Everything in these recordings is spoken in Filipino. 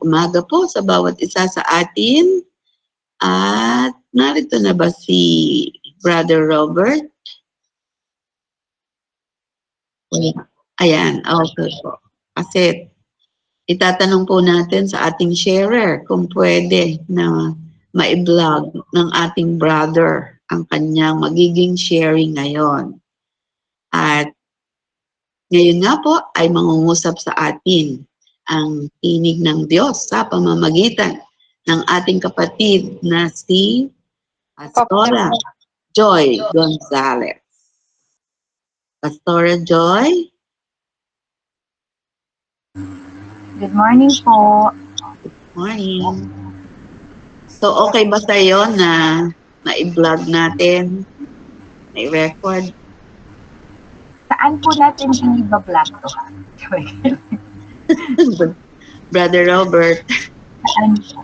umaga po sa bawat isa sa atin. At narito na ba si Brother Robert? Ayan, okay po. Kasi itatanong po natin sa ating sharer kung pwede na ma-vlog ng ating brother ang kanyang magiging sharing ngayon. At ngayon nga po ay mangungusap sa atin ang tinig ng Diyos sa pamamagitan ng ating kapatid na si Pastora Joy Gonzalez. Pastora Joy? Good morning po. Morning. So, okay ba sa'yo na ma-vlog natin, ma-record? Saan po natin i-vlog to? Brother Robert. Saan po?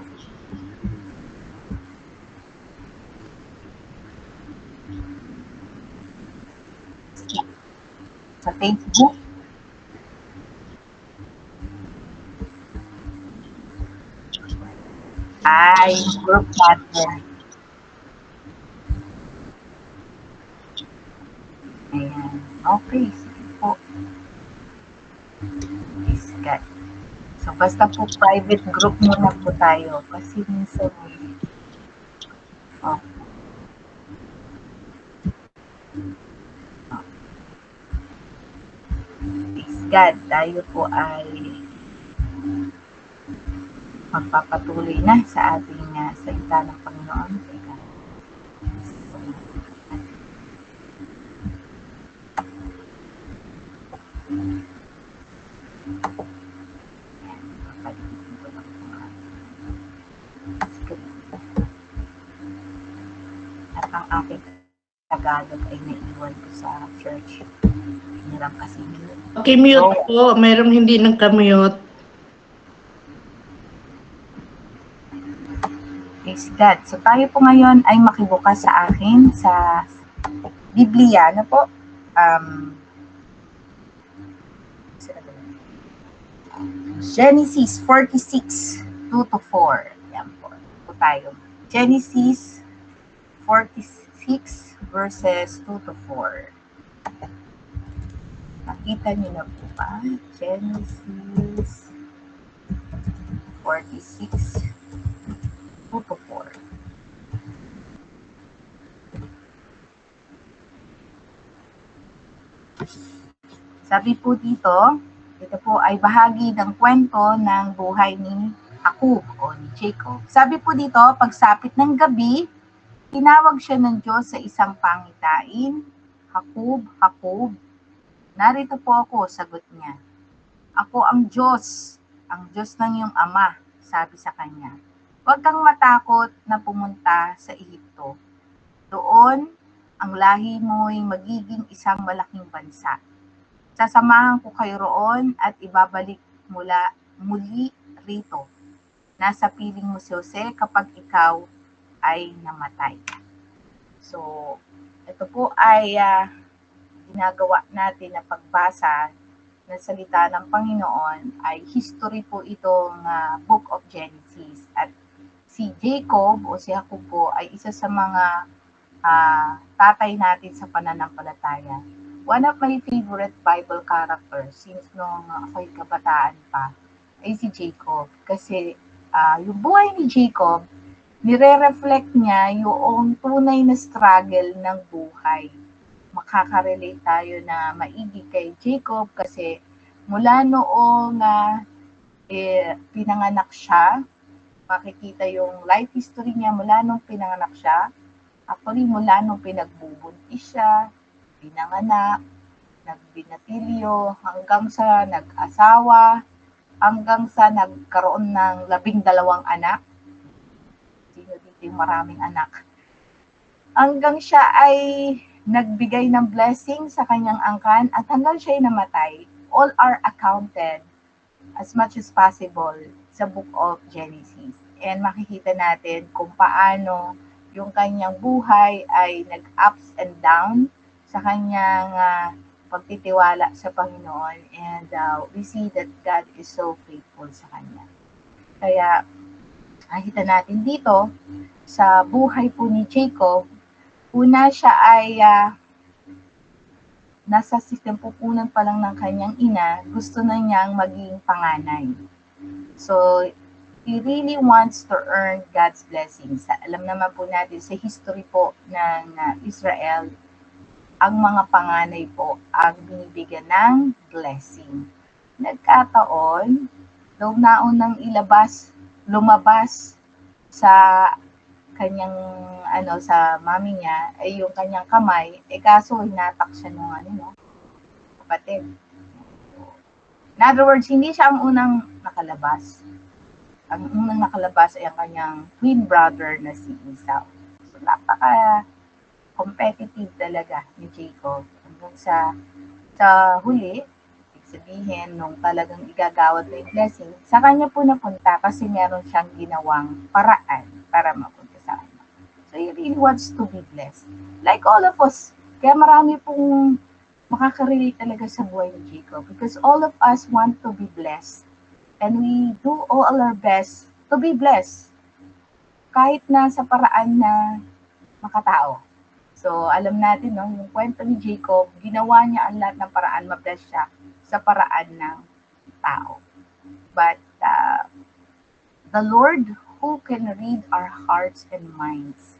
Sa Facebook? Ay, group natin. Ayan. Okay, sige po. Yes, God. So, basta po private group muna po tayo. Kasi minsan, oh. Yes, God. Tayo po ay magpapatuloy na sa ating salita ng Panginoon. At ang aking Tagalog ay naiwan ko sa church. Hirap kasi mute. Okay, mute po. Merong hindi nagka-mute. Praise God. So tayo po ngayon ay makibukas sa akin sa Biblia. Ano po? Genesis 46, 2-4. Yan po. Po tayo. Genesis 46 verses 2-4. Nakita niyo na po ba? Genesis 46, 2-4. Sabi po dito, ito po ay bahagi ng kwento ng buhay ni Jacob o ni Jacob. Sabi po dito, pagsapit ng gabi, tinawag siya ng Diyos sa isang pangitain. Jacob, Jacob. Narito po ako, sagot niya. Ako ang Diyos ng iyong ama, sabi sa kanya. Huwag kang matakot na pumunta sa Ehipto. Doon, ang lahi mo'y magiging isang malaking bansa. Sasamahan ko kayo roon at ibabalik muli rito. Nasa piling mo si Jose kapag ikaw ay namatay. So, ito po ay ginagawa natin na pagbasa ng salita ng Panginoon ay history po itong Book of Genesis. At si Jacob o si Jacob po ay isa sa mga tatay natin sa pananampalataya. One of my favorite Bible characters since nung ako'y kabataan pa ay si Jacob. Kasi yung buhay ni Jacob, nire-reflect niya yung tunay na struggle ng buhay. Makaka-relate tayo na maigi kay Jacob kasi mula noong pinanganak siya, makikita yung life history niya mula nung pinanganak siya. Actually, mula nung pinagbubuntis siya, pinanganak, nagbinatilyo, hanggang sa nag-asawa, hanggang sa nagkaroon ng 12 anak. Sino dito yung maraming anak? Hanggang siya ay nagbigay ng blessing sa kanyang angkan at hanggang siya ay namatay. All are accounted as much as possible sa Book of Genesis. And makikita natin kung paano yung kanyang buhay ay nag-ups and down sa kanyang pagtitiwala sa Panginoon. And we see that God is so faithful sa kanya. Kaya nakita natin dito sa buhay po ni Jacob, una siya ay nasa sistempupunan pa lang ng kanyang ina, gusto na niyang maging panganay. So, he really wants to earn God's blessings. Alam naman po natin sa history po ng Israel, ang mga panganay po ang binibigyan ng blessing. Nagkataon, daw naunang lumabas sa kanyang sa mami niya ay yung kanyang kamay, kaso hinatak siya nung kapatid. In other words, hindi siya ang unang nakalabas. Ang unang nakalabas ay ang kanyang twin brother na si Esau. So, napaka-competitive talaga ni Jacob. Hanggang sa huli, sabihin, nung talagang igagawad na yung blessing, sa kanya po napunta kasi meron siyang ginawang paraan para mapunta sa kanya. So, he really wants to be blessed. Like all of us. Kaya marami pong makakarelate talaga sa buhay ni Jacob because all of us want to be blessed. And we do all our best to be blessed. Kahit na sa paraan na makatao. So, alam natin, no, yung kwento ni Jacob, ginawa niya ang lahat ng paraan, mabless siya sa paraan ng tao. But the Lord who can read our hearts and minds,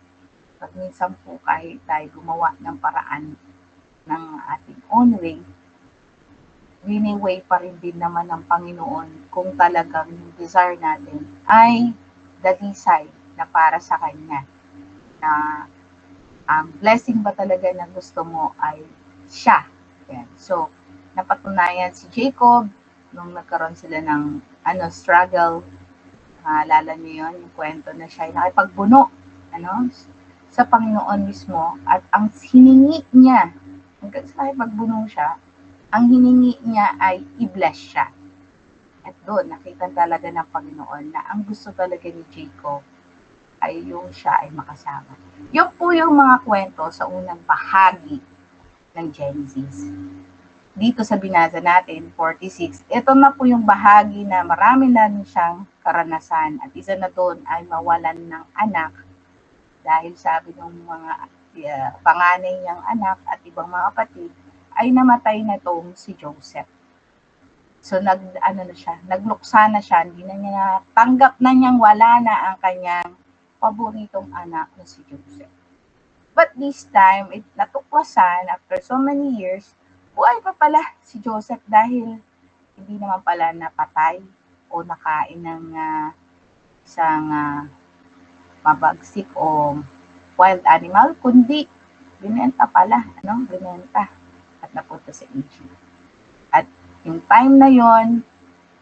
pag minsan po kahit tayo gumawa ng paraan ng ating own way, way pa rin din naman ng Panginoon kung talagang yung desire natin ay dalisay na para sa Kanya. Na ang blessing ba talaga na gusto mo ay siya. Yan. So, napatunayan si Jacob nung nagkaroon sila ng struggle. Maalala niyo yun, yung kwento na siya ay nakipagbuno sa Panginoon mismo at ang hiningi niya, hanggang sa nakipagbuno siya, ang hiningi niya ay i-bless siya. At doon, nakita talaga ng Panginoon na ang gusto talaga ni Jacob ay yung siya ay makasama. Yun po yung mga kwento sa unang bahagi ng Genesis. Dito sa binasa natin, 46, ito na po yung bahagi na marami na siyang karanasan. At isa na doon ay mawalan ng anak dahil sabi ng mga panganay niyang anak at ibang mga kapatid ay namatay na tong si Joseph. So nagluksa na siya, hindi na niya tanggap na niyang wala na ang kanyang paboritong anak na si Joseph. But this time, natuklasan after so many years, buhay pa pala si Joseph dahil hindi naman pala napatay o nakain ng isang mabagsik o wild animal, kundi binenta pala, binenta at napunta sa Egypt. At yung time na yon,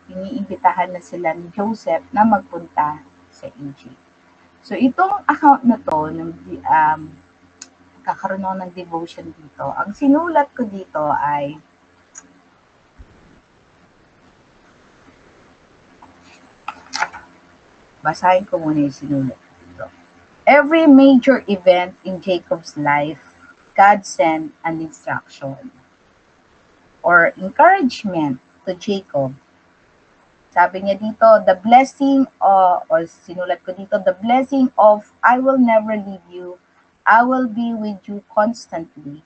iniimbitahan na sila ni Joseph na magpunta sa Egypt. So itong account na to, kakaroon ako ng devotion dito. Ang sinulat ko dito ay basahin ko muna yung sinulat dito. Every major event in Jacob's life, God sent an instruction or encouragement to Jacob. Sabi niya dito, the blessing or sinulat ko dito, the blessing of I will never leave you, I will be with you constantly.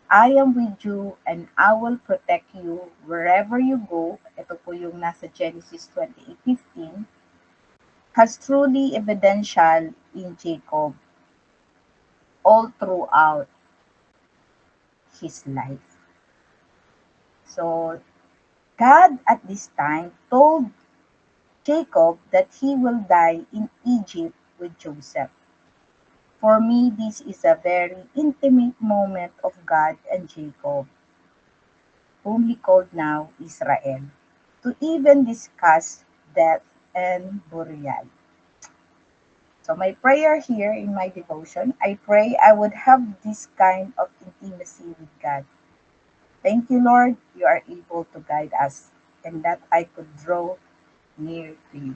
I am with you and I will protect you wherever you go. Ito po yung nasa Genesis 28:15. Has truly evidential in Jacob all throughout his life. So, God at this time told Jacob that he will die in Egypt with Joseph. For me, this is a very intimate moment of God and Jacob, whom he called now Israel, to even discuss death and burial. So my prayer here in my devotion, I pray I would have this kind of intimacy with God. Thank you, Lord, you are able to guide us and that I could draw near to you.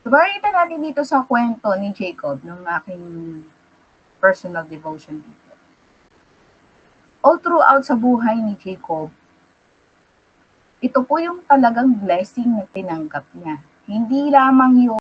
So, bakita natin dito sa kwento ni Jacob, ng aking personal devotion dito. All throughout sa buhay ni Jacob, ito po yung talagang blessing na tinanggap niya. Hindi lamang yun,